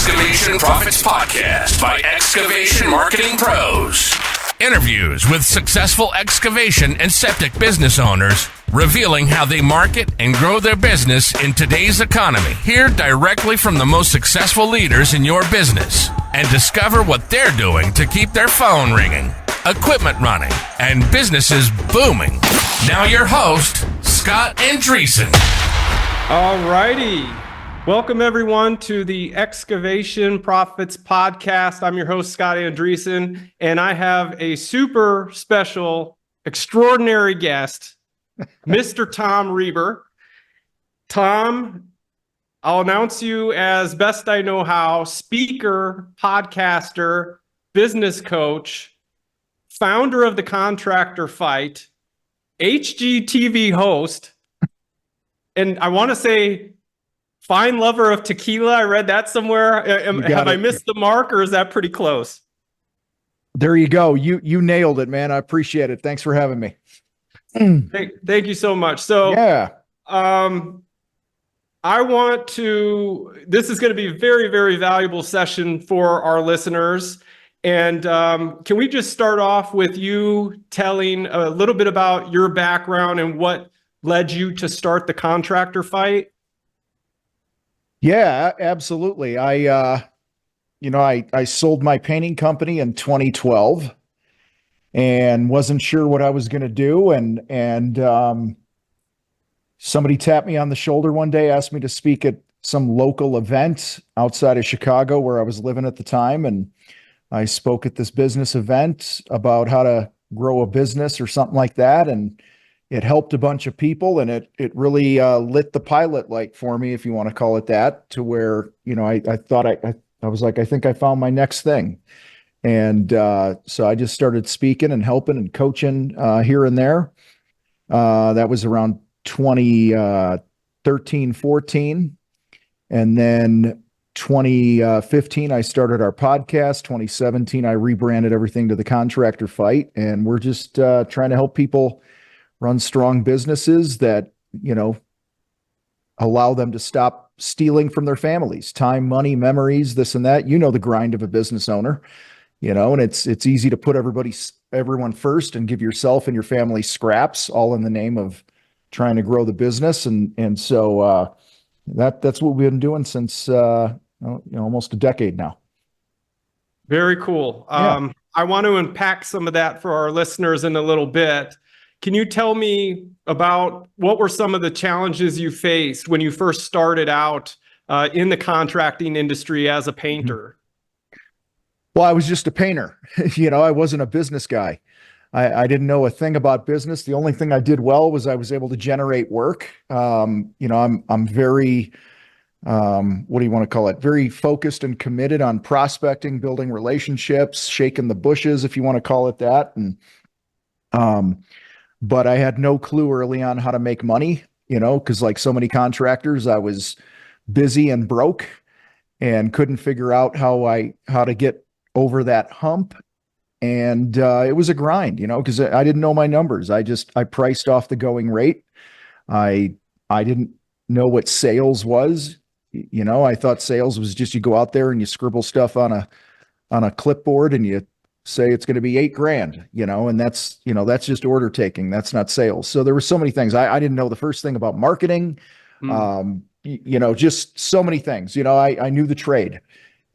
Excavation Profits Podcast by Excavation Marketing Pros. Interviews with successful excavation and septic business owners, revealing how they market and grow their business in today's economy. Hear directly from the most successful leaders in your business and discover what they're doing to keep their phone ringing, equipment running, and businesses booming. Now your host, Scott Andreessen. All righty. Welcome, everyone, to the Excavation Profits Podcast. I'm your host, Scott Andreessen, and I have a super special, extraordinary guest, Mr. Tom Reber. Tom, I'll announce you as best I know how, speaker, podcaster, business coach, founder of the Contractor Fight, HGTV host, and I want to say fine lover of tequila. I read that somewhere. Have I missed the mark, or is that pretty close? There you go. You nailed it, man. I appreciate it. Thanks for having me. Thank you so much. So yeah, this is going to be a very, very valuable session for our listeners. And can we just start off with you telling a little bit about your background and what led you to start the Contractor Fight? Yeah, absolutely. I sold my painting company in 2012 and wasn't sure what I was going to do. And somebody tapped me on the shoulder one day, asked me to speak at some local event outside of Chicago where I was living at the time. And I spoke at this business event about how to grow a business or something like that. And it helped a bunch of people, and it really lit the pilot light for me, if you want to call it that, to where, I thought I was like, I think I found my next thing. And so I just started speaking and helping and coaching here and there. That was around 2013, 14. And then 2015, I started our podcast. 2017, I rebranded everything to the Contractor Fight. And we're just trying to help people run strong businesses that, allow them to stop stealing from their families, time, money, memories, this and that. The grind of a business owner, and it's easy to put everyone first and give yourself and your family scraps, all in the name of trying to grow the business. And so that's what we've been doing since almost a decade now. Very cool. Yeah. I want to unpack some of that for our listeners in a little bit. Can you tell me about what were some of the challenges you faced when you first started out in the contracting industry as a painter? Well, I was just a painter. I wasn't a business guy. I didn't know a thing about business. The only thing I did well was I was able to generate work. I'm very, what do you want to call it? Very focused and committed on prospecting, building relationships, shaking the bushes, if you want to call it that. And, but I had no clue early on how to make money, because like so many contractors, I was busy and broke and couldn't figure out how to get over that hump. And it was a grind, because I didn't know my numbers. I priced off the going rate. I didn't know what sales was. I thought sales was just you go out there and you scribble stuff on a clipboard and you say it's going to be $8,000, and that's just order taking. That's not sales. So there were so many things. I didn't know the first thing about marketing, just so many things. I knew the trade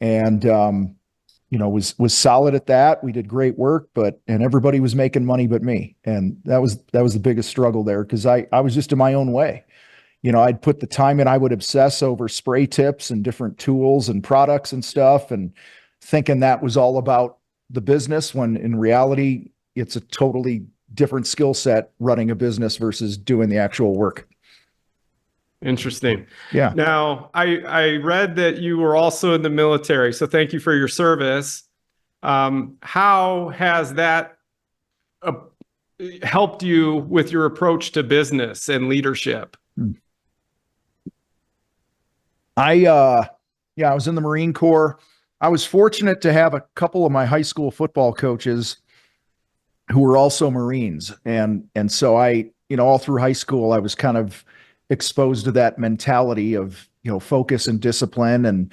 and, was solid at that. We did great work, and everybody was making money but me. And that was the biggest struggle there, because I was just in my own way. I'd put the time in, I would obsess over spray tips and different tools and products and stuff, and thinking that was all about the business, when in reality, it's a totally different skill set running a business versus doing the actual work. Interesting. Yeah. Now, I read that you were also in the military, so thank you for your service. How has that helped you with your approach to business and leadership? I was in the Marine Corps. I was fortunate to have a couple of my high school football coaches who were also Marines. And so I, all through high school, I was kind of exposed to that mentality of, focus and discipline and,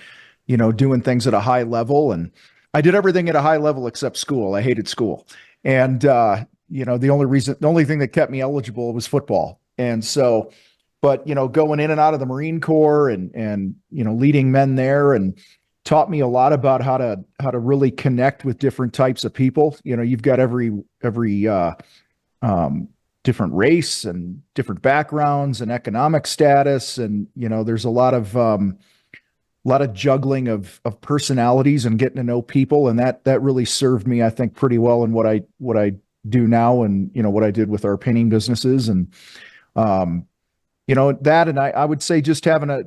doing things at a high level. And I did everything at a high level except school. I hated school. And, the only thing that kept me eligible was football. And so, but, going in and out of the Marine Corps and leading men there and taught me a lot about how to really connect with different types of people. You've got every different race and different backgrounds and economic status. And, there's a lot of juggling of personalities and getting to know people. And that really served me, I think, pretty well in what I do now and, what I did with our painting businesses. And, that, and I would say just having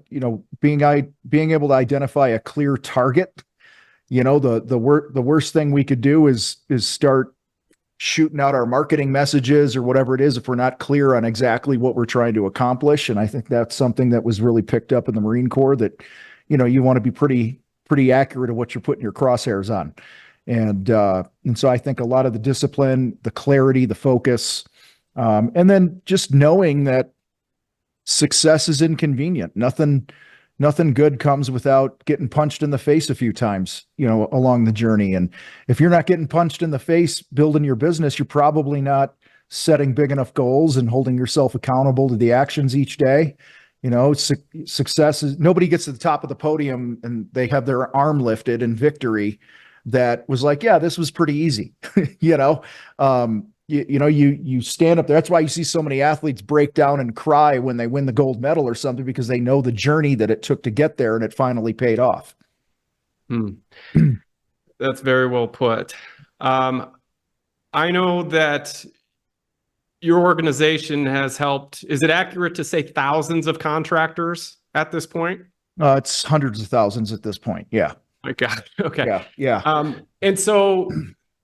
being able to identify a clear target. The worst thing we could do is start shooting out our marketing messages or whatever it is if we're not clear on exactly what we're trying to accomplish. And I think that's something that was really picked up in the Marine Corps, that you want to be pretty accurate at what you're putting your crosshairs on. And so I think a lot of the discipline, the clarity, the focus, and then just knowing that success is inconvenient. Nothing good comes without getting punched in the face a few times, along the journey. And if you're not getting punched in the face building your business, you're probably not setting big enough goals and holding yourself accountable to the actions each day. Success is, nobody gets to the top of the podium and they have their arm lifted in victory that was like, yeah, this was pretty easy. You stand up there. That's why you see so many athletes break down and cry when they win the gold medal or something, because they know the journey that it took to get there and it finally paid off. That's very well put. I know that your organization has helped, is it accurate to say thousands of contractors at this point? It's hundreds of thousands at this point. Yeah. My God. Okay. Yeah. And so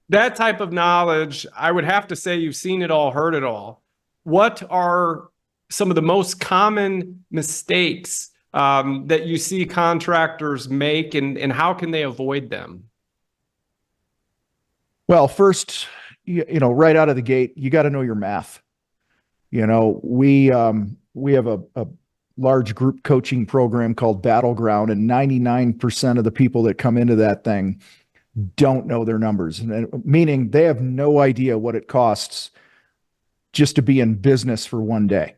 that type of knowledge, I would have to say you've seen it all, heard it all. What are some of the most common mistakes that you see contractors make, and how can they avoid them? Well, first, right out of the gate, you got to know your math. We have a large group coaching program called Battleground, and 99% of the people that come into that thing don't know their numbers, meaning they have no idea what it costs just to be in business for one day.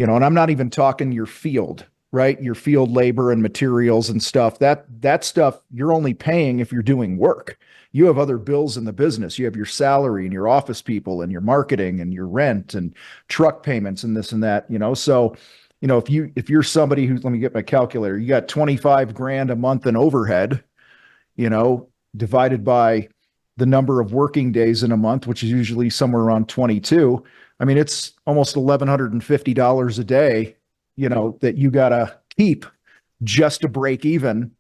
And I'm not even talking your field, right? Your field labor and materials and stuff. That stuff you're only paying if you're doing work. You have other bills in the business. You have your salary and your office people and your marketing and your rent and truck payments and this and that, So, if you're somebody who's, let me get my calculator, you got 25 grand a month in overhead, divided by the number of working days in a month, which is usually somewhere around 22. I mean, it's almost $1,150 a day, that you got to keep just to break even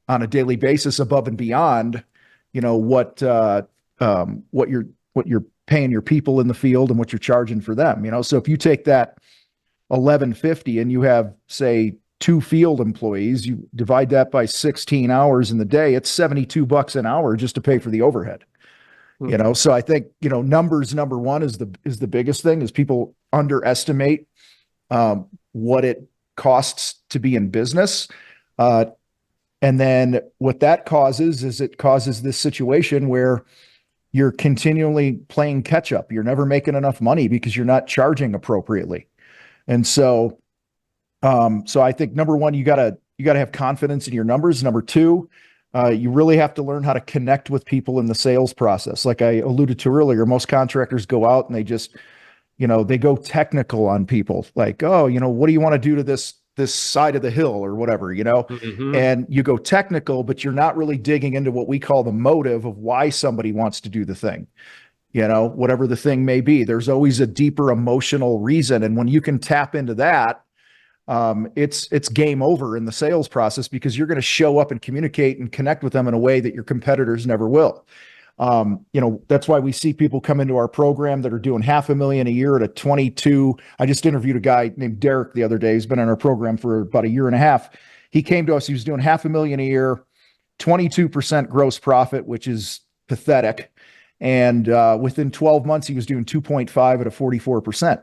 on a daily basis, above and beyond, what you're paying your people in the field and what you're charging for them, So if you take that $1,150 and you have, say, 2 field employees, you divide that by 16 hours in the day, it's $72 an hour just to pay for the overhead. So I think, numbers, number one, is the biggest thing, is people underestimate what it costs to be in business. And then what that causes is it causes this situation where you're continually playing catch up. You're never making enough money because you're not charging appropriately. And so I think number one, you gotta have confidence in your numbers. Number two, you really have to learn how to connect with people in the sales process. Like I alluded to earlier, most contractors go out and they just, they go technical on people. Like, oh, what do you want to do to this side of the hill or whatever, and you go technical, but you're not really digging into what we call the motive of why somebody wants to do the thing. Whatever the thing may be, there's always a deeper emotional reason. And when you can tap into that, it's game over in the sales process, because you're going to show up and communicate and connect with them in a way that your competitors never will. That's why we see people come into our program that are doing $500,000 a year at a 22. I just interviewed a guy named Derek the other day. He's been in our program for about a year and a half. He came to us, he was doing $500,000 a year, 22% gross profit, which is pathetic. And within 12 months, he was doing 2.5 at a 44%.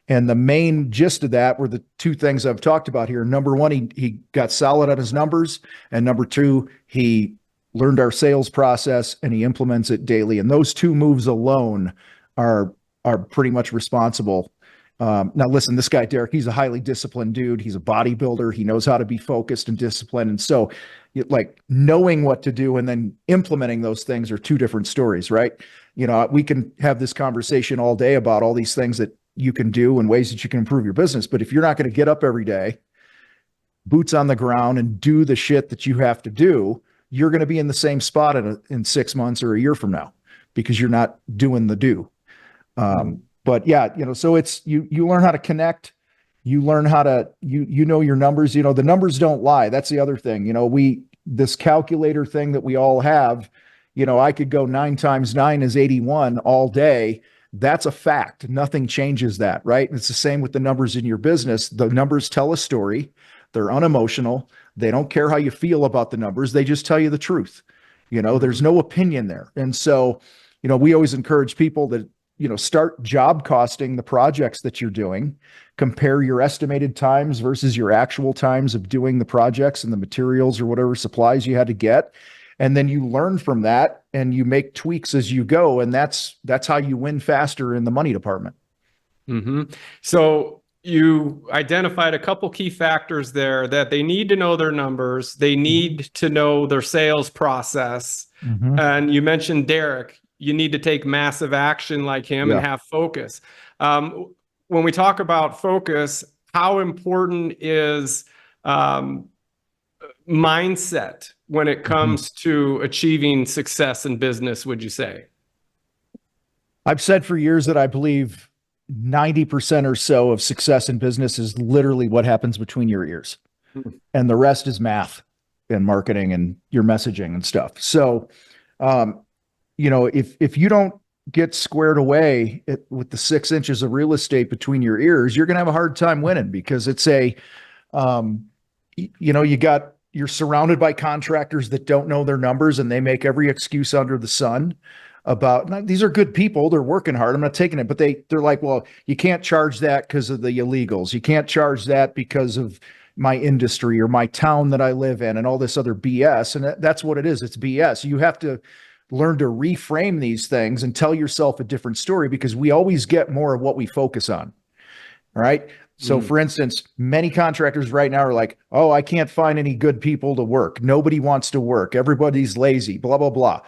And the main gist of that were the two things I've talked about here. Number one, he got solid on his numbers. And number two, he learned our sales process and he implements it daily. And those two moves alone are pretty much responsible. Now listen, this guy, Derek, he's a highly disciplined dude. He's a bodybuilder. He knows how to be focused and disciplined. And so like knowing what to do and then implementing those things are two different stories, right? We can have this conversation all day about all these things that you can do and ways that you can improve your business. But if you're not going to get up every day, boots on the ground and do the shit that you have to do, you're going to be in the same spot in 6 months or a year from now because you're not doing the do. But yeah, so it's, you learn how to connect, you learn how to, you know, your numbers, the numbers don't lie. That's the other thing. This calculator thing that we all have, I could go 9 times 9 is 81 all day. That's a fact. Nothing changes that, right? It's the same with the numbers in your business. The numbers tell a story. They're unemotional. They don't care how you feel about the numbers. They just tell you the truth. There's no opinion there. And so, we always encourage people that, start job costing the projects that you're doing, compare your estimated times versus your actual times of doing the projects and the materials or whatever supplies you had to get. And then you learn from that and you make tweaks as you go. And that's how you win faster in the money department. Mm-hmm. So you identified a couple key factors there that they need to know their numbers. They need to know their sales process. Mm-hmm. And you mentioned Derek, you need to take massive action like him and have focus. When we talk about focus, how important is mindset when it comes to achieving success in business, would you say? I've said for years that I believe 90% or so of success in business is literally what happens between your ears. And the rest is math and marketing and your messaging and stuff. So, if you don't get squared away with the 6 inches of real estate between your ears, you're going to have a hard time winning because it's you're surrounded by contractors that don't know their numbers and they make every excuse under the sun about, these are good people. They're working hard. I'm not taking it, but they're like, well, you can't charge that because of the illegals. You can't charge that because of my industry or my town that I live in and all this other BS. And that's what it is. It's BS. You have to learn to reframe these things and tell yourself a different story because we always get more of what we focus on. All right. So for instance, many contractors right now are like, oh, I can't find any good people to work. Nobody wants to work. Everybody's lazy, blah, blah, blah.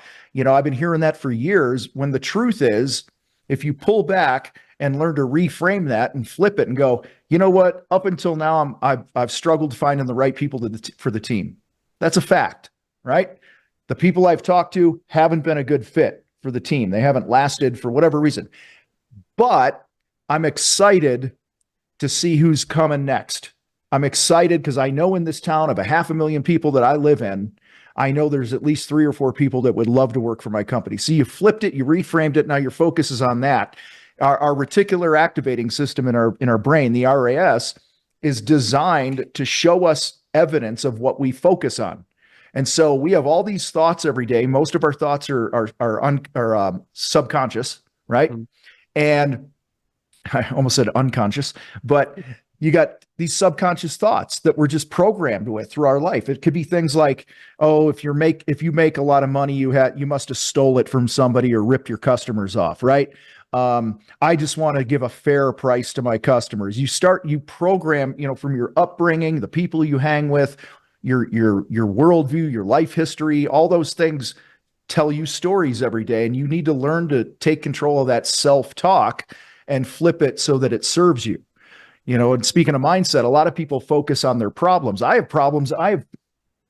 I've been hearing that for years when the truth is, if you pull back and learn to reframe that and flip it and go, you know what, up until now, I've struggled finding the right people for the team. That's a fact, right? The people I've talked to haven't been a good fit for the team. They haven't lasted for whatever reason, but I'm excited to see who's coming next. I'm excited because I know in this town of 500,000 people that I live in, I know there's at least 3 or 4 people that would love to work for my company. So you flipped it, you reframed it. Now your focus is on that. Our reticular activating system in our brain, the RAS, is designed to show us evidence of what we focus on. And so we have all these thoughts every day. Most of our thoughts are subconscious, right? Mm-hmm. And I almost said unconscious, but you got these subconscious thoughts that we're just programmed with through our life. It could be things like, oh, if you make a lot of money, you must have stole it from somebody or ripped your customers off, right? I just want to give a fair price to my customers. You program, from your upbringing, the people you hang with, your worldview, your life history, all those things tell you stories every day. And you need to learn to take control of that self-talk and flip it so that it serves you. And speaking of mindset, a lot of people focus on their problems. I have problems. I've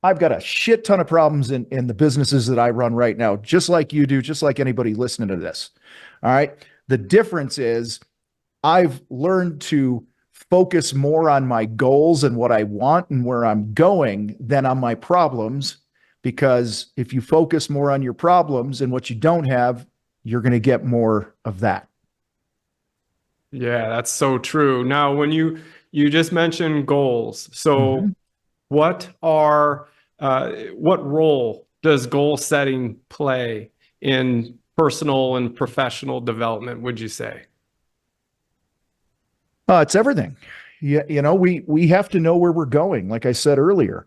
got a shit ton of problems in the businesses that I run right now, just like you do, just like anybody listening to this. All right. The difference is I've learned to focus more on my goals and what I want and where I'm going than on my problems. Because if you focus more on your problems and what you don't have, you're going to get more of that. Yeah, that's so true. Now, when you just mentioned goals, so what role does goal setting play in personal and professional development, would you say? It's everything. We have to know where we're going. Like I said earlier,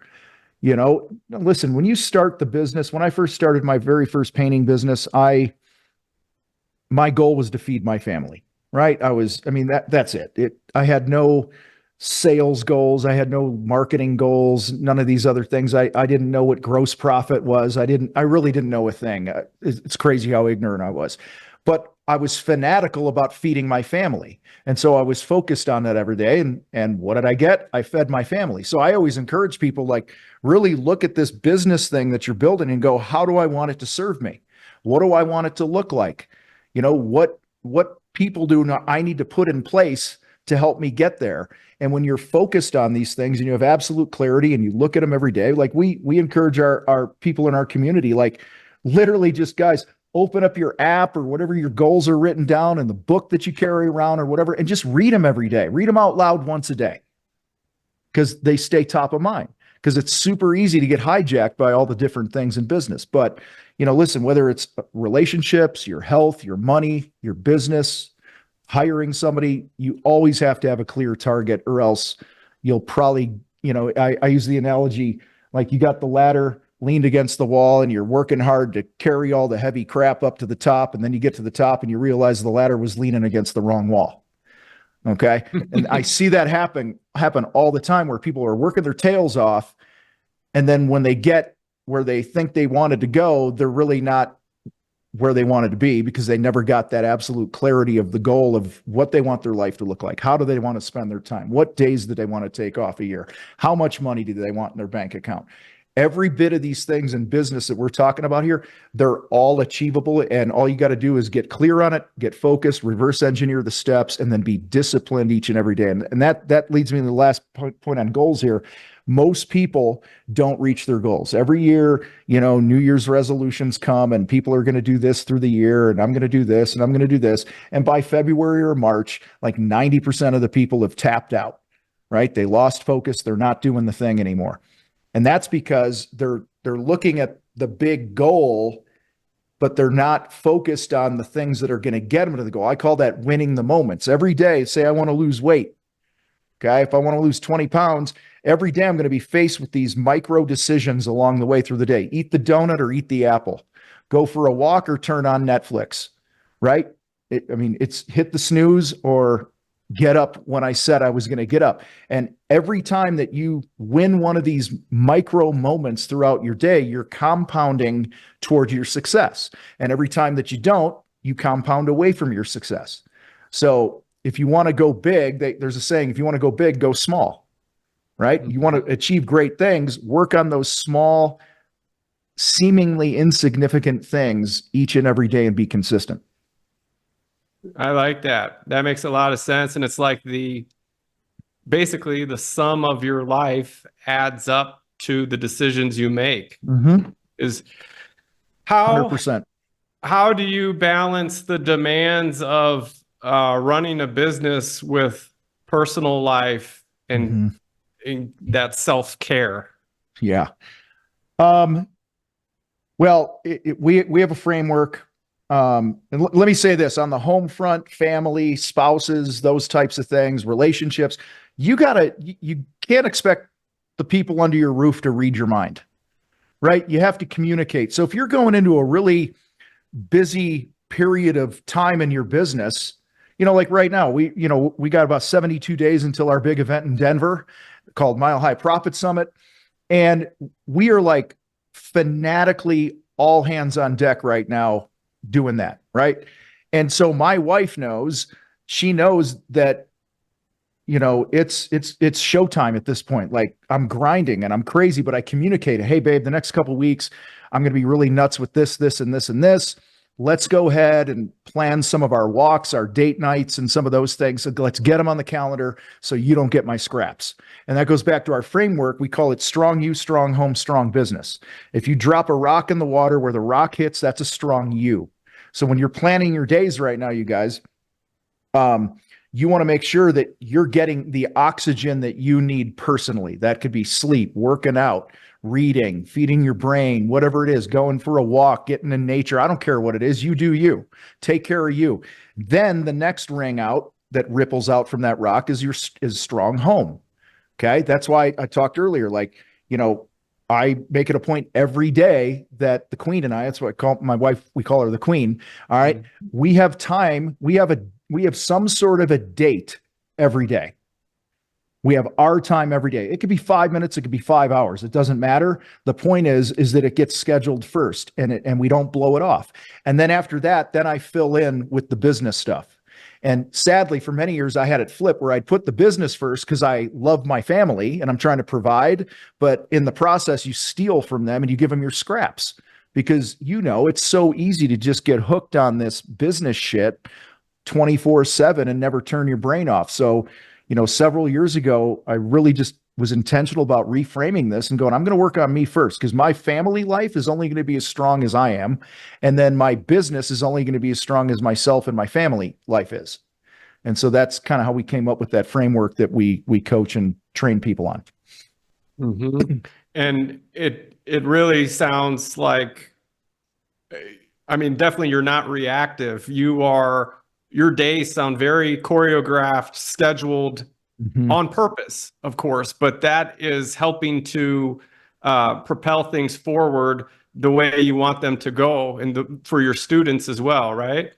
listen, when you start the business, when I first started my very first painting business, my goal was to feed my family, right? That's it. I had no sales goals. I had no marketing goals, none of these other things. I didn't know what gross profit was. I really didn't know a thing. It's crazy how ignorant I was, but I was fanatical about feeding my family. And so I was focused on that every day. And what did I get? I fed my family. So I always encourage people, like, really look at this business thing that you're building and go, how do I want it to serve me? What do I want it to look like? What people do I need to put in place to help me get there? And when you're focused on these things and you have absolute clarity and you look at them every day, like we encourage our people in our community, like literally just, guys, open up your app or whatever your goals are written down in the book that you carry around or whatever, and just read them every day. Read them out loud once a day because they stay top of mind, because it's super easy to get hijacked by all the different things in business. But, listen, whether it's relationships, your health, your money, your business, hiring somebody, you always have to have a clear target, or else you'll probably, I use the analogy, like you got the ladder leaned against the wall and you're working hard to carry all the heavy crap up to the top. And then you get to the top and you realize the ladder was leaning against the wrong wall. Okay. And I see that happen all the time, where people are working their tails off. And then when they get where they think they wanted to go, they're really not where they wanted to be, because they never got that absolute clarity of the goal of what they want their life to look like. How do they want to spend their time? What days do they want to take off a year? How much money do they want in their bank account? Every bit of these things in business that we're talking about here, they're all achievable. And all you got to do is get clear on it, get focused, reverse engineer the steps, and then be disciplined each and every day. And that leads me to the last point on goals here. Most people don't reach their goals. Every year, New Year's resolutions come and people are going to do this through the year, and I'm going to do this and I'm going to do this. And by February or March, like 90% of the people have tapped out, right? They lost focus. They're not doing the thing anymore. And that's because they're looking at the big goal, but they're not focused on the things that are going to get them to the goal. I call that winning the moments. Every day, say I want to lose weight. Okay. If I want to lose 20 pounds, every day I'm going to be faced with these micro decisions along the way through the day. Eat the donut or eat the apple. Go for a walk or turn on Netflix, right? It's hit the snooze or get up when I said I was going to get up. And every time that you win one of these micro moments throughout your day, you're compounding toward your success. And every time that you don't, you compound away from your success. So if you want to go big, there's a saying, if you want to go big, go small, right? Mm-hmm. You want to achieve great things, work on those small, seemingly insignificant things each and every day and be consistent. I like that. That makes a lot of sense. And it's like basically the sum of your life adds up to the decisions you make. Mm-hmm. Is how 100%. How do you balance the demands of running a business with personal life and that self-care? Yeah. Well, we have a framework. And let me say this: on the home front, family, spouses, those types of things, relationships, you can't expect the people under your roof to read your mind, right? You have to communicate. So if you're going into a really busy period of time in your business, like right now, we got about 72 days until our big event in Denver called Mile High Profit Summit. And we are like fanatically all hands on deck right now doing that, right? And so my wife knows, she knows that, it's showtime at this point. Like, I'm grinding and I'm crazy, but I communicate, hey babe, the next couple of weeks, I'm going to be really nuts with this, and this, and this. Let's go ahead and plan some of our walks, our date nights, and some of those things. So let's get them on the calendar so you don't get my scraps. And that goes back to our framework. We call it strong you, strong home, strong business. If you drop a rock in the water, where the rock hits, that's a strong you. So when you're planning your days right now, you guys, you want to make sure that you're getting the oxygen that you need personally. That could be sleep, working out, reading, feeding your brain, whatever it is, going for a walk, getting in nature. I don't care what it is. You do you. Take care of you. Then the next ring out, that ripples out from that rock is your is strong home. Okay. That's why I talked earlier, like, I make it a point every day that the queen and I, that's what I call my wife, we call her the queen. All right. We have time. We have some sort of a date every day. We have our time every day. It could be 5 minutes. It could be 5 hours. It doesn't matter. The point is that it gets scheduled first and we don't blow it off. And then after that, then I fill in with the business stuff. And sadly, for many years, I had it flip where I'd put the business first because I love my family and I'm trying to provide. But in the process, you steal from them and you give them your scraps because, it's so easy to just get hooked on this business shit 24/7 and never turn your brain off. So, several years ago, I really just was intentional about reframing this and going, I'm going to work on me first because my family life is only going to be as strong as I am. And then my business is only going to be as strong as myself and my family life is. And so that's kind of how we came up with that framework that we coach and train people on. Mm-hmm. And it really sounds like, definitely you're not reactive. Your days sound very choreographed, scheduled on purpose, of course, but that is helping to propel things forward the way you want them to go and for your students as well, right?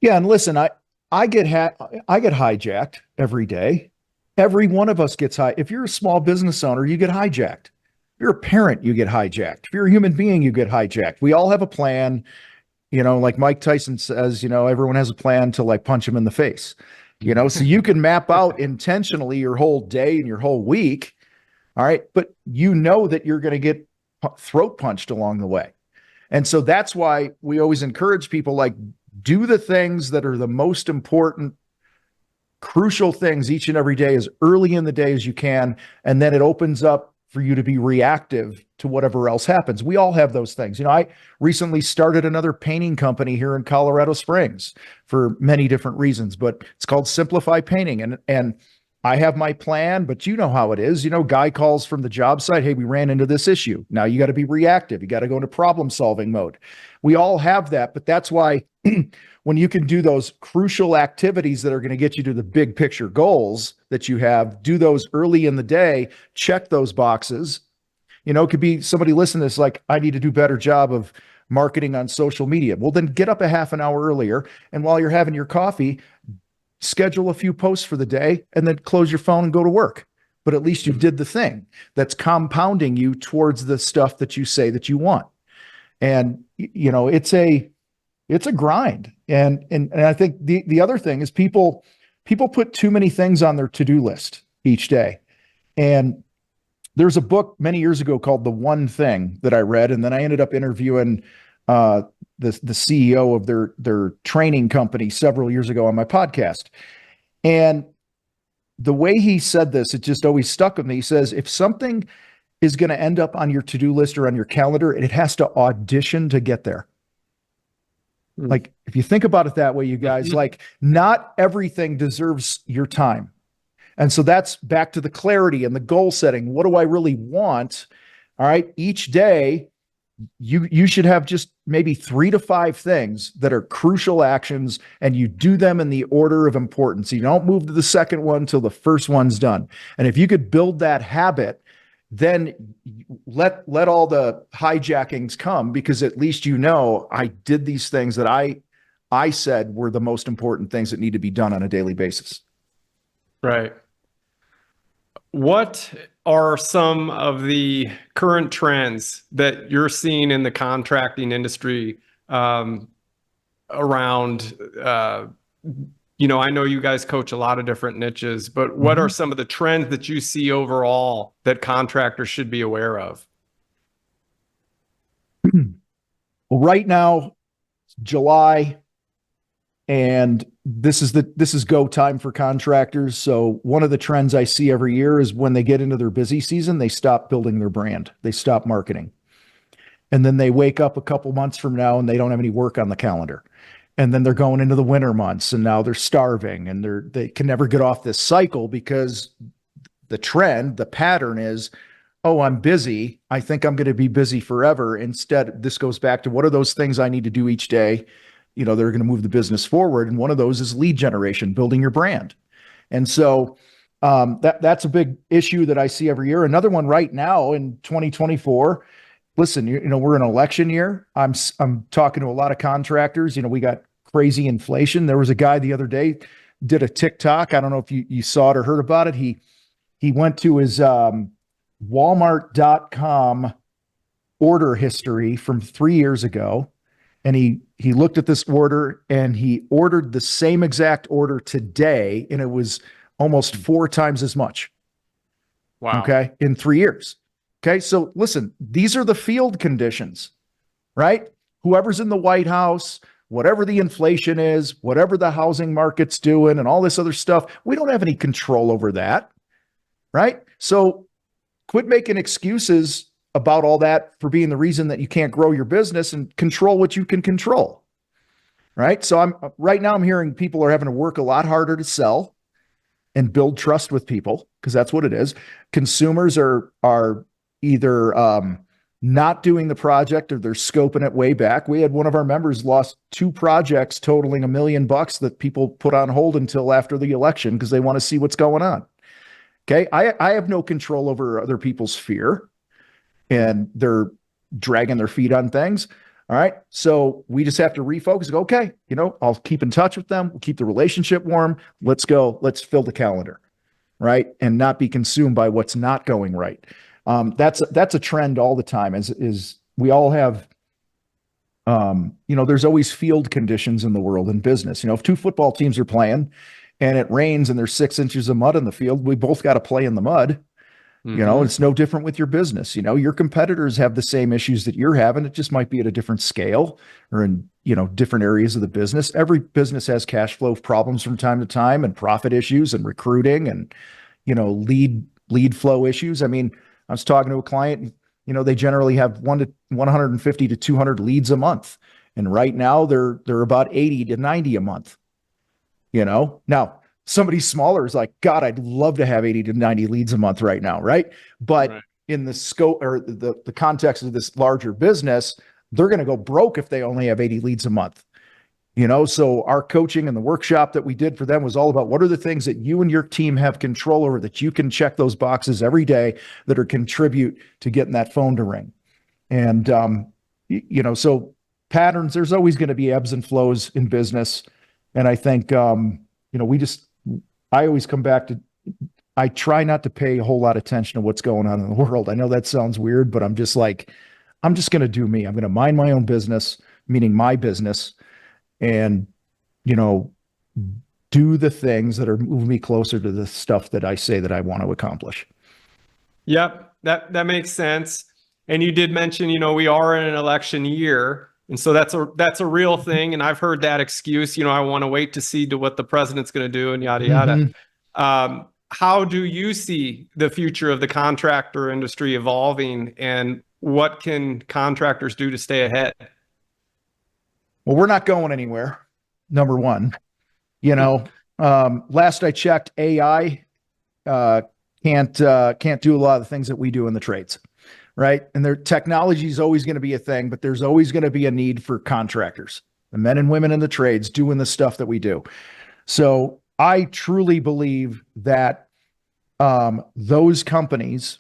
Yeah. And listen, I get hijacked every day. Every one of us gets If you're a small business owner, you get hijacked. If you're a parent, you get hijacked. If you're a human being, you get hijacked. We all have a plan. Like Mike Tyson says, everyone has a plan to like punch him in the face, so you can map out intentionally your whole day and your whole week. All right. But that you're going to get throat punched along the way. And so that's why we always encourage people like do the things that are the most important, crucial things each and every day as early in the day as you can. And then it opens up for you to be reactive to whatever else happens. We all have those things. I recently started another painting company here in Colorado Springs for many different reasons, but it's called Simplify Painting. And I have my plan, but you know how it is. Guy calls from the job site. Hey, we ran into this issue. Now you got to be reactive. You got to go into problem solving mode. We all have that, but that's why when you can do those crucial activities that are going to get you to the big picture goals that you have, do those early in the day, check those boxes. It could be somebody listening to this like, I need to do a better job of marketing on social media. Well, then get up a half an hour earlier. And while you're having your coffee, schedule a few posts for the day and then close your phone and go to work. But at least you did the thing that's compounding you towards the stuff that you say that you want. And, it's a grind. And I think the other thing is people put too many things on their to-do list each day. And there's a book many years ago called The One Thing that I read. And then I ended up interviewing the CEO of their training company several years ago on my podcast. And the way he said this, it just always stuck with me. He says, if something is going to end up on your to-do list or on your calendar, it has to audition to get there. Like, if you think about it that way, you guys, like, not everything deserves your time. And so that's back to the clarity and the goal setting. What do I really want? All right. Each day, you should have just maybe 3 to 5 things that are crucial actions, and you do them in the order of importance. You don't move to the second one until the first one's done. And if you could build that habit, then let all the hijackings come, because at least I did these things that I said were the most important things that need to be done on a daily basis. Right. What are some of the current trends that you're seeing in the contracting industry around, I know you guys coach a lot of different niches, but what are some of the trends that you see overall that contractors should be aware of? Well, right now, July, and this is go time for contractors. So one of the trends I see every year is when they get into their busy season, they stop building their brand. They stop marketing. And then they wake up a couple months from now and they don't have any work on the calendar. And then they're going into the winter months and now they're starving and they can never get off this cycle, because the pattern is, oh, I'm busy. I think I'm going to be busy forever. Instead, this goes back to, what are those things I need to do each day that are going to move the business forward. And one of those is lead generation, building your brand. And so that's a big issue that I see every year. Another one right now in 2024. Listen, we're in an election year. I'm talking to a lot of contractors. We got crazy inflation. There was a guy the other day did a TikTok. I don't know if you saw it or heard about it. He went to his Walmart.com order history from 3 years ago, and he looked at this order and he ordered the same exact order today, and it was almost 4 times as much. Wow. Okay, in 3 years. Okay, so listen, these are the field conditions, right? Whoever's in the White House, whatever the inflation is, whatever the housing market's doing, and all this other stuff, we don't have any control over that, right? So quit making excuses about all that for being the reason that you can't grow your business, and control what you can control, right? So right now I'm hearing people are having to work a lot harder to sell and build trust with people, because that's what it is. Consumers are either not doing the project, or they're scoping it way back. We had one of our members lost 2 projects totaling $1 million that people put on hold until after the election because they want to see what's going on. Okay. I have no control over other people's fear, and they're dragging their feet on things. All right. So we just have to refocus. Go, okay, I'll keep in touch with them. We'll keep the relationship warm. Let's go. Let's fill the calendar. Right. And not be consumed by what's not going right. That's a trend all the time, is we all have, there's always field conditions in the world in business. If 2 football teams are playing and it rains and there's 6 inches of mud in the field, we both got to play in the mud. Mm-hmm. It's no different with your business. Your competitors have the same issues that you're having. It just might be at a different scale, or in, different areas of the business. Every business has cash flow problems from time to time, and profit issues, and recruiting, and, lead flow issues. I mean, I was talking to a client, they generally have 150 to 200 leads a month. And right now they're about 80 to 90 a month. Now somebody smaller is like, God, I'd love to have 80 to 90 leads a month right now. Right. But right. In the scope, or the context of this larger business, they're going to go broke if they only have 80 leads a month. So our coaching and the workshop that we did for them was all about, what are the things that you and your team have control over, that you can check those boxes every day that are contribute to getting that phone to ring. And, so patterns, there's always going to be ebbs and flows in business. And I think, I always come back to, I try not to pay a whole lot of attention to what's going on in the world. I know that sounds weird, but I'm just going to do me. I'm going to mind my own business, meaning my business, and, do the things that are moving me closer to the stuff that I say that I want to accomplish. Yep. That makes sense. And you did mention, we are in an election year. And so that's a real thing. And I've heard that excuse, I want to wait to see what the president's going to do, and yada, yada. Mm-hmm. How do you see the future of the contractor industry evolving, and what can contractors do to stay ahead? Well, we're not going anywhere. Number one, last I checked, AI can't do a lot of the things that we do in the trades, right? And their technology is always going to be a thing, but there's always going to be a need for contractors, the men and women in the trades doing the stuff that we do. So I truly believe that those companies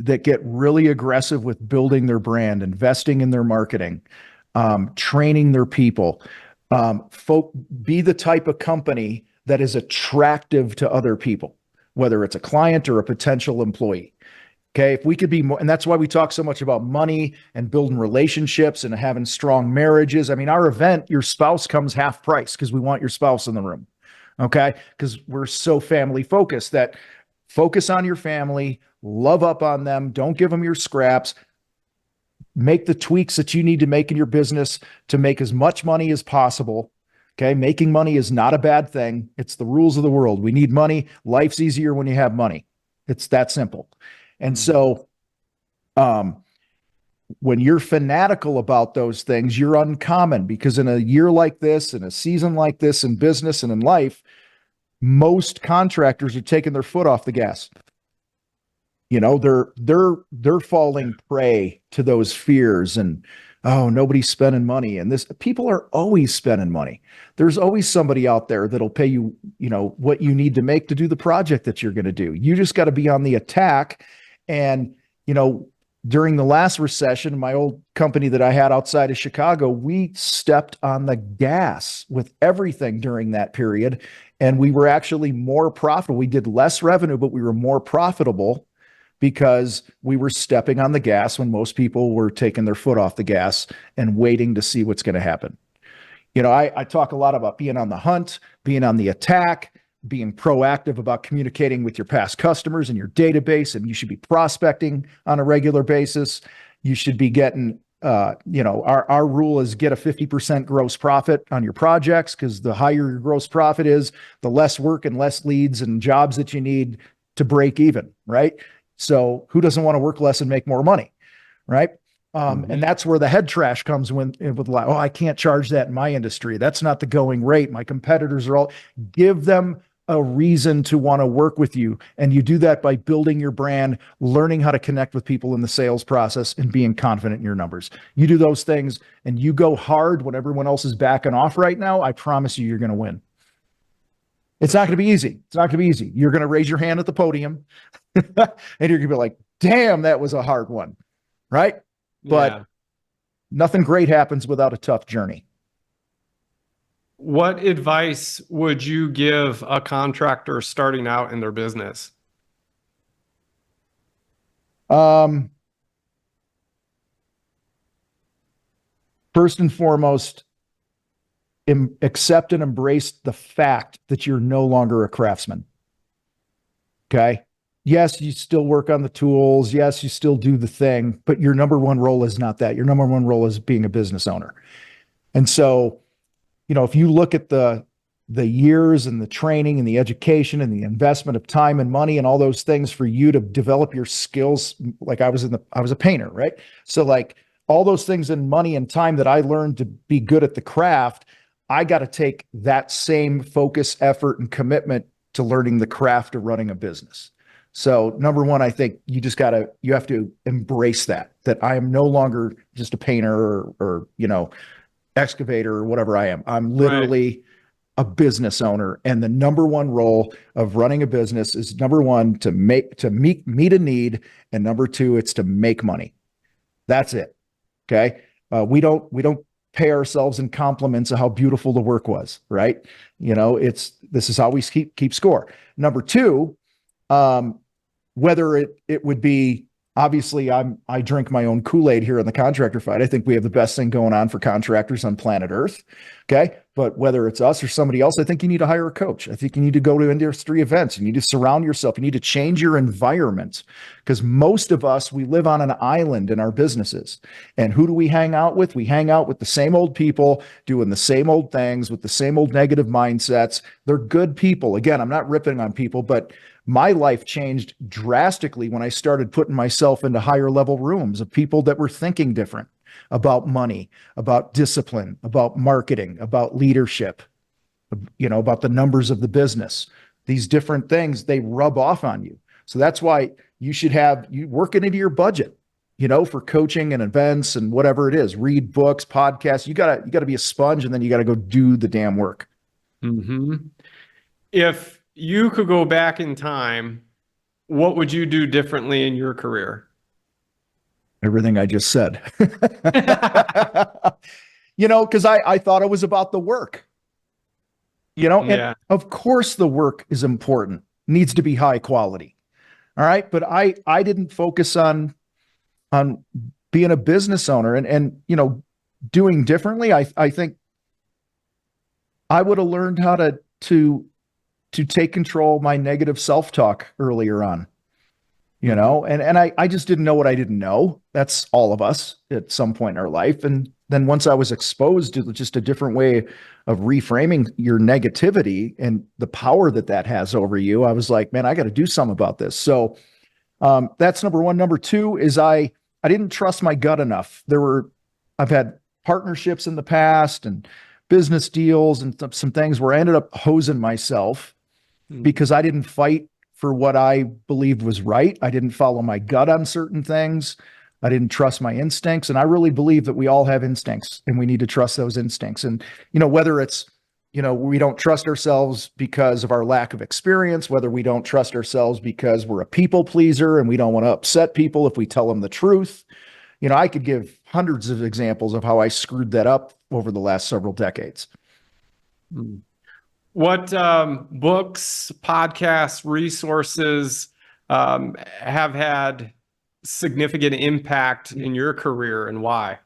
that get really aggressive with building their brand, investing in their marketing, training their people, be the type of company that is attractive to other people, whether it's a client or a potential employee. Okay. If we could be more, and that's why we talk so much about money and building relationships and having strong marriages. I mean, our event, your spouse comes half price because we want your spouse in the room. Okay. Because we're so family focused, that focus on your family, love up on them. Don't give them your scraps. Make the tweaks that you need to make in your business to make as much money as possible. Okay. Making money is not a bad thing. It's the rules of the world. We need money. Life's easier when you have money. It's that simple. And so, when you're fanatical about those things, you're uncommon, because in a year like this, in a season like this, in business and in life, most contractors are taking their foot off the gas. They're falling prey to those fears and, oh, nobody's spending money. And this, people are always spending money. There's always somebody out there that'll pay you, what you need to make to do the project that you're going to do. You just got to be on the attack. And, during the last recession, my old company that I had outside of Chicago, we stepped on the gas with everything during that period. And we were actually more profitable. We did less revenue, but we were more profitable because we were stepping on the gas when most people were taking their foot off the gas and waiting to see what's going to happen. I talk a lot about being on the hunt, being on the attack, being proactive about communicating with your past customers and your database, and you should be prospecting on a regular basis. You should be getting, our rule is get a 50% gross profit on your projects, because the higher your gross profit is, the less work and less leads and jobs that you need to break even, right? So who doesn't want to work less and make more money, right? And that's where the head trash comes with like, oh, I can't charge that in my industry. That's not the going rate. My competitors are all. Give them a reason to want to work with you. And you do that by building your brand, learning how to connect with people in the sales process, and being confident in your numbers. You do those things and you go hard when everyone else is backing off right now. I promise you, you're going to win. It's not going to be easy. It's not going to be easy. You're going to raise your hand at the podium and you're going to be like, damn, that was a hard one. Right. But nothing great happens without a tough journey. What advice would you give a contractor starting out in their business? First and foremost, accept and embrace the fact that you're no longer a craftsman. Okay. Yes, you still work on the tools. Yes, you still do the thing, but your number one role is not that. Your number one role is being a business owner. And so, if you look at the years and the training and the education and the investment of time and money and all those things for you to develop your skills, like I was a painter, right? So like all those things in money and time that I learned to be good at the craft, I got to take that same focus, effort, and commitment to learning the craft of running a business. So number one, I think you have to embrace that I am no longer just a painter or excavator or whatever I am. I'm literally a business owner. And the number one role of running a business is, number one, to meet a need. And number two, it's to make money. That's it. Okay. We don't pay ourselves in compliments of how beautiful the work was, right? This is how we keep score. Number two, whether it would be, obviously I drink my own Kool-Aid here on the contractor fight. I think we have the best thing going on for contractors on planet Earth. Okay. But whether it's us or somebody else, I think you need to hire a coach. I think you need to go to industry events. You need to surround yourself. You need to change your environment, because most of us, we live on an island in our businesses. And who do we hang out with? We hang out with the same old people doing the same old things with the same old negative mindsets. They're good people. Again, I'm not ripping on people, but my life changed drastically when I started putting myself into higher level rooms of people that were thinking different about money, about discipline, about marketing, about leadership, about the numbers of the business. These different things, they rub off on you. So that's why you should you work it into your budget, for coaching and events and whatever it is. Read books, podcasts. You gotta be a sponge, and then you gotta go do the damn work. Mm-hmm. If you could go back in time, what would you do differently in your career? Everything I just said. Because I thought it was about the work. And of course the work is important, needs to be high quality. All right. But I didn't focus on being a business owner and doing differently. I think I would have learned how to take control of my negative self-talk earlier on, and I just didn't know what I didn't know. That's all of us at some point in our life. And then once I was exposed to just a different way of reframing your negativity and the power that has over you, I was like, man, I got to do something about this. So that's number one. Number two is I didn't trust my gut enough. I've had partnerships in the past and business deals and some things where I ended up hosing myself because I didn't fight for what I believed was right. I didn't follow my gut on certain things. I didn't trust my instincts. And I really believe that we all have instincts and we need to trust those instincts. And, whether it's, we don't trust ourselves because of our lack of experience, whether we don't trust ourselves because we're a people pleaser and we don't want to upset people if we tell them the truth. I could give hundreds of examples of how I screwed that up over the last several decades. What books, podcasts, resources have had significant impact in your career, and why?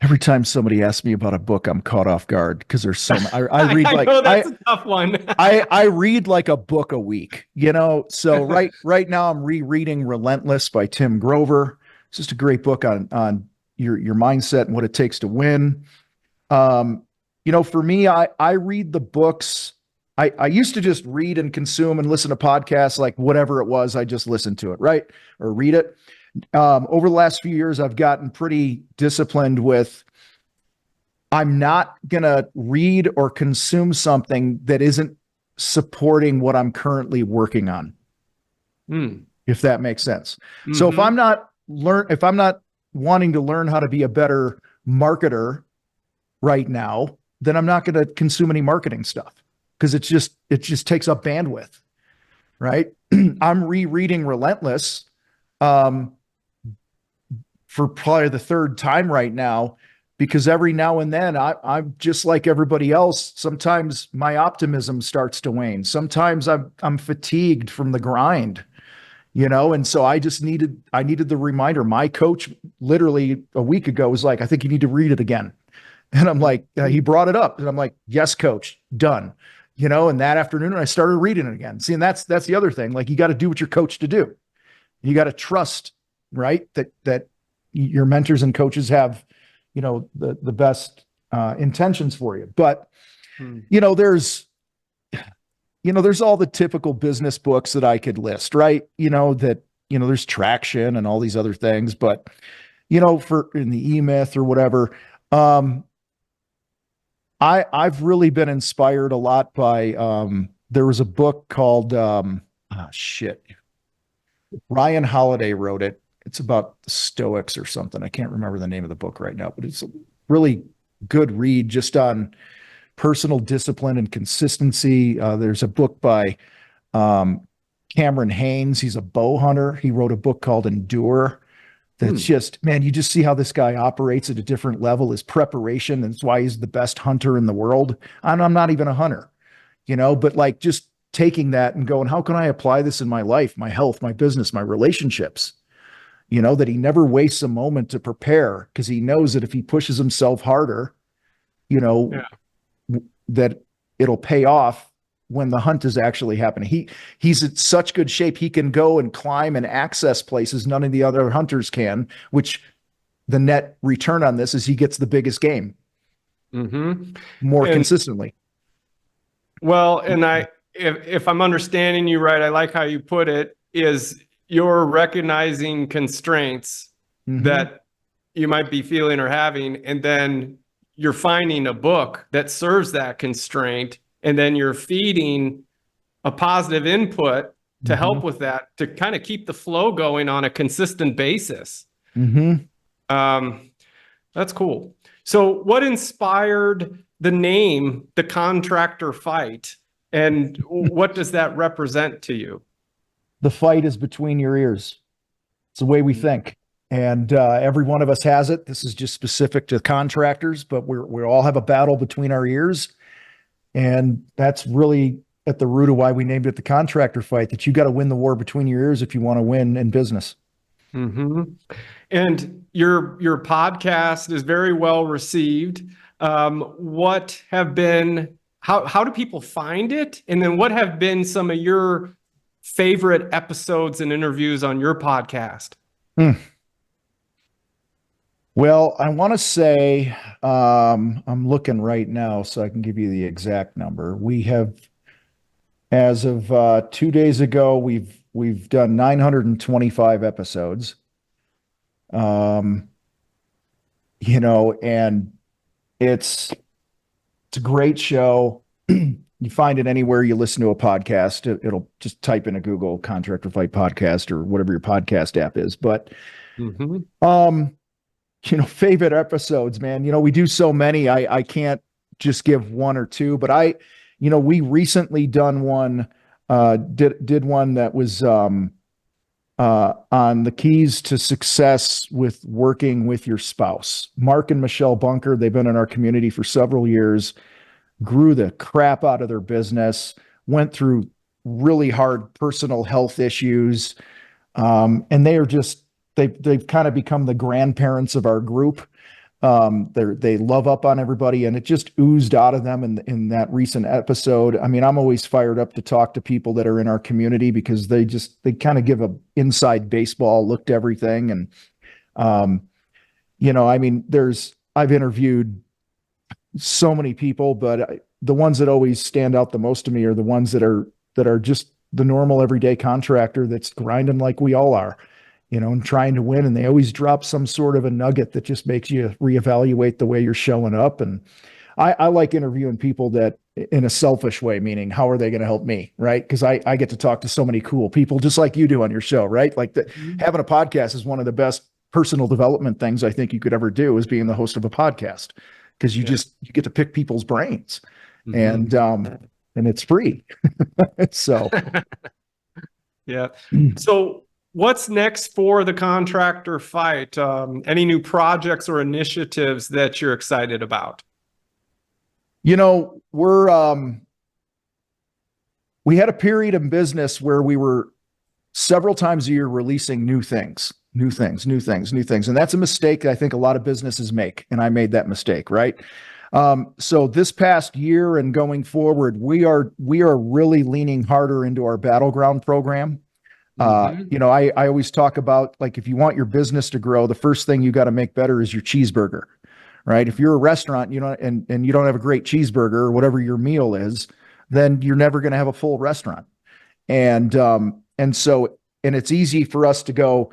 Every time somebody asks me about a book, I'm caught off guard because there's so many. I read I know that's a tough one. I read like a book a week, So right now I'm rereading Relentless by Tim Grover. It's just a great book on your mindset and what it takes to win. For me, I read the books. I used to just read and consume and listen to podcasts, like whatever it was, I just listened to it, right? Or read it. Over the last few years, I've gotten pretty disciplined with, I'm not going to read or consume something that isn't supporting what I'm currently working on. If that makes sense. Mm-hmm. So if I'm not wanting to learn how to be a better marketer right now, then I'm not going to consume any marketing stuff because it just takes up bandwidth, right? I'm rereading Relentless for probably the third time right now, because every now and then I'm just like everybody else. Sometimes my optimism starts to wane. Sometimes I'm fatigued from the grind, and so I needed the reminder. My coach literally a week ago was like, I think you need to read it again. And I'm like, he brought it up and I'm like, yes, coach, done. And that afternoon I started reading it again. See, and that's the other thing. Like, you got to do what you're coached to do. You got to trust, right? That your mentors and coaches have, the best intentions for you. But, there's all the typical business books that I could list, right? There's Traction and all these other things, but, for in the E-Myth or whatever, I've really been inspired a lot by, there was a book called, Ryan Holiday wrote it. It's about the Stoics or something. I can't remember the name of the book right now, but it's a really good read just on personal discipline and consistency. There's a book by Cameron Haynes. He's a bow hunter. He wrote a book called Endure. That's just, man, you just see how this guy operates at a different level, his preparation. That's why he's the best hunter in the world. I'm not even a hunter, but like just taking that and going, how can I apply this in my life, my health, my business, my relationships? That he never wastes a moment to prepare because he knows that if he pushes himself harder, that it'll pay off when the hunt is actually happening. He's in such good shape. He can go and climb and access places none of the other hunters can, which the net return on this is he gets the biggest game more consistently. Well, and if I'm understanding you right, I like how you put it, is you're recognizing constraints that you might be feeling or having, and then you're finding a book that serves that constraint, and then you're feeding a positive input to help with that, to kind of keep the flow going on a consistent basis. That's cool. So what inspired the name, The Contractor Fight, and what does that represent to you? The fight is between your ears. It's the way we think. And every one of us has it. This is just specific to contractors, but we all have a battle between our ears. And that's really at the root of why we named it The Contractor Fight, that you got to win the war between your ears if you want to win in business. And your podcast is very well received. What have been, how do people find it? And then what have been some of your favorite episodes and interviews on your podcast? Well, I want to say, I'm looking right now so I can give you the exact number. We have, as of 2 days ago, we've done 925 episodes. And it's It's a great show. You find it anywhere you listen to a podcast. It'll just type in a Google Contractor Fight podcast or whatever your podcast app is. But, favorite episodes, man, we do so many. I can't just give one or two, but we recently done one, did one that was, on the keys to success with working with your spouse. Mark and Michelle Bunker, they've been in our community for several years, grew the crap out of their business, went through really hard personal health issues. And they are just, they've kind of become the grandparents of our group. They love up on everybody, and it just oozed out of them in that recent episode. I mean, I'm always fired up to talk to people that are in our community because they kind of give a inside baseball look to everything. And, I've interviewed so many people, but the ones that always stand out the most to me are the ones that are just the normal everyday contractor that's grinding like we all are, and trying to win. And they always drop some sort of a nugget that just makes you reevaluate the way you're showing up. And I like interviewing people that in a selfish way, meaning how are they going to help me? Right. Cause I get to talk to so many cool people just like you do on your show, right? Like having a podcast is one of the best personal development things I think you could ever do, is being the host of a podcast. Cause you get to pick people's brains and it's free. So, yeah. So, what's next for the Contractor Fight? Any new projects or initiatives that you're excited about? We had a period in business where we were several times a year releasing new things. And that's a mistake that I think a lot of businesses make. And I made that mistake, right? So this past year and going forward, we are really leaning harder into our Battleground program. I always talk about, like, if you want your business to grow, the first thing you got to make better is your cheeseburger, right? If you're a restaurant, and you don't have a great cheeseburger or whatever your meal is, then you're never going to have a full restaurant. And it's easy for us to go,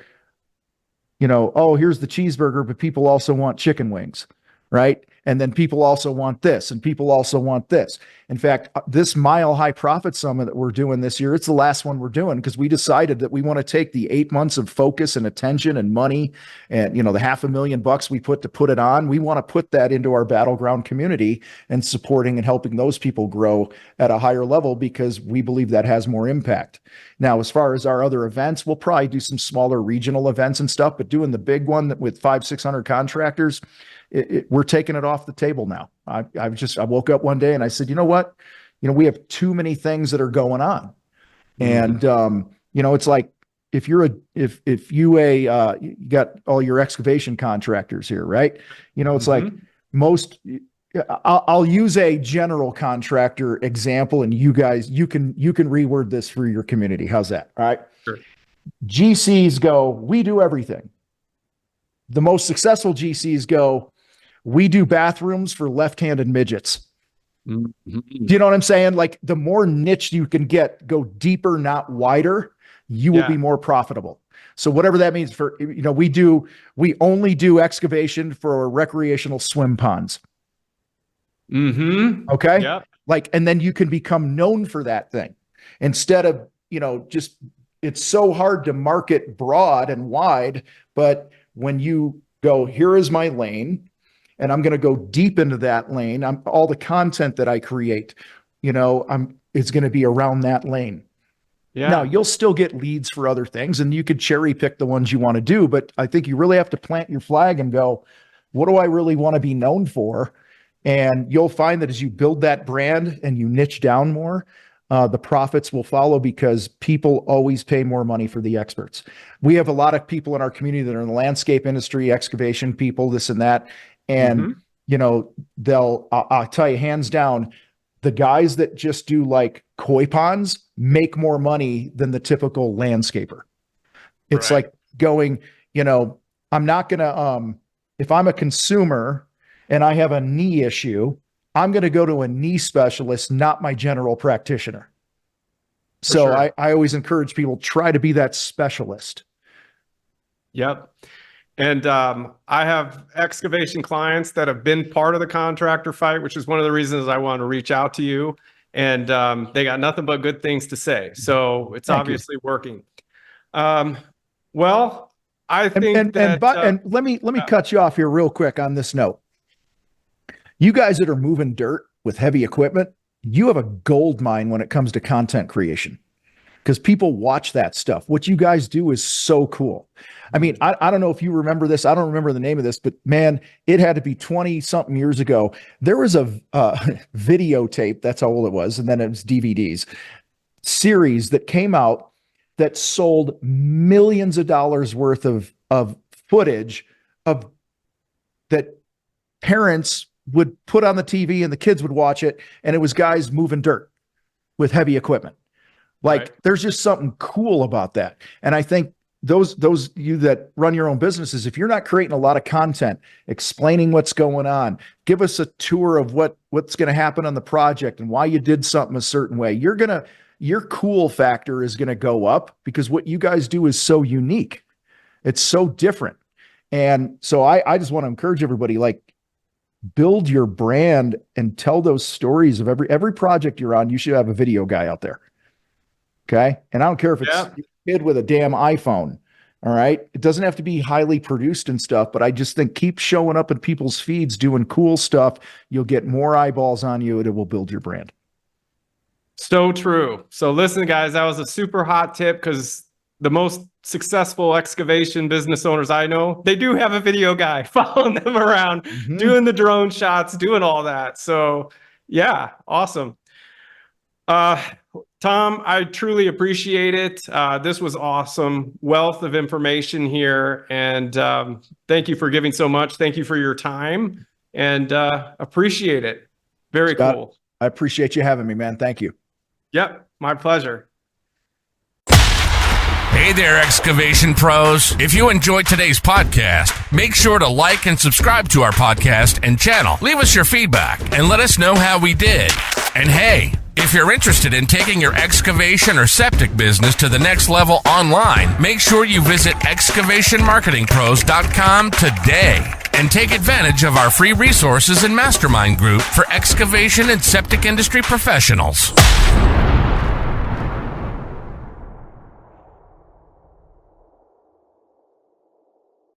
oh, here's the cheeseburger, but people also want chicken wings, right? And then people also want this, and people also want this. In fact, this Mile High Profit Summit that we're doing this year, it's the last one we're doing because we decided that we want to take the 8 months of focus and attention and money and, the $500,000 we put to put it on. We want to put that into our Battleground community and supporting and helping those people grow at a higher level because we believe that has more impact. Now, as far as our other events, we'll probably do some smaller regional events and stuff, but doing the big one with 500-600 contractors, we're taking it off the table now. I woke up one day and I said, you know what? We have too many things that are going on. And, it's like, if you got all your excavation contractors here, right? It's like most, I'll use a general contractor example, and you guys, you can reword this for your community. How's that? All right. Sure. GCs go, we do everything. The most successful GCs go, we do bathrooms for left-handed midgets. Do you know what I'm saying? Like, the more niche you can go deeper, not wider, you will be more profitable. So whatever that means for, we only do excavation for recreational swim ponds. Okay. Yep. Like, and then you can become known for that thing instead of, it's so hard to market broad and wide, but when you go, here is my lane, and I'm going to go deep into that lane. All the content that I create, it's going to be around that lane. Yeah. Now, you'll still get leads for other things, and you could cherry pick the ones you want to do, but I think you really have to plant your flag and go, what do I really want to be known for? And you'll find that as you build that brand and you niche down more, the profits will follow because people always pay more money for the experts. We have a lot of people in our community that are in the landscape industry, excavation people, this and that. And, I'll tell you hands down, the guys that just do like koi ponds make more money than the typical landscaper. It's like going, I'm not going to, if I'm a consumer and I have a knee issue, I'm going to go to a knee specialist, not my general practitioner. So I always encourage people, try to be that specialist. Yep. And I have excavation clients that have been part of the contractor fight, which is one of the reasons I wanted to reach out to you. And they got nothing but good things to say. So it's obviously working. Well, I think and let me cut you off here real quick on this note. You guys that are moving dirt with heavy equipment, you have a gold mine when it comes to content creation, because people watch that stuff. What you guys do is so cool. I mean, I don't know if you remember this. I don't remember the name of this, but man, it had to be 20 something years ago. There was a videotape, that's how old it was, and then it was DVDs series that came out that sold millions of dollars worth of footage of that parents would put on the TV and the kids would watch it. And it was guys moving dirt with heavy equipment. Like right. There's just something cool about that. And I think those you that run your own businesses, if you're not creating a lot of content, explaining what's going on, give us a tour of what's going to happen on the project and why you did something a certain way. Your cool factor is going to go up because what you guys do is so unique. It's so different. And so I just want to encourage everybody, like, build your brand and tell those stories of every project you're on. You should have a video guy out there. Okay. And I don't care if it's a kid with a damn iPhone. All right. It doesn't have to be highly produced and stuff, but I just think keep showing up in people's feeds, doing cool stuff. You'll get more eyeballs on you and it will build your brand. So true. So listen, guys, that was a super hot tip because the most successful excavation business owners I know, they do have a video guy following them around, doing the drone shots, doing all that. So yeah, awesome. Tom, I truly appreciate it. This was awesome. Wealth of information here. And thank you for giving so much. Thank you for your time and appreciate it. Very Scott, cool. I appreciate you having me, man. Thank you. Yep, my pleasure. Hey there, excavation pros. If you enjoyed today's podcast, make sure to like and subscribe to our podcast and channel. Leave us your feedback and let us know how we did. And hey, if you're interested in taking your excavation or septic business to the next level online, make sure you visit excavationmarketingpros.com today and take advantage of our free resources and mastermind group for excavation and septic industry professionals.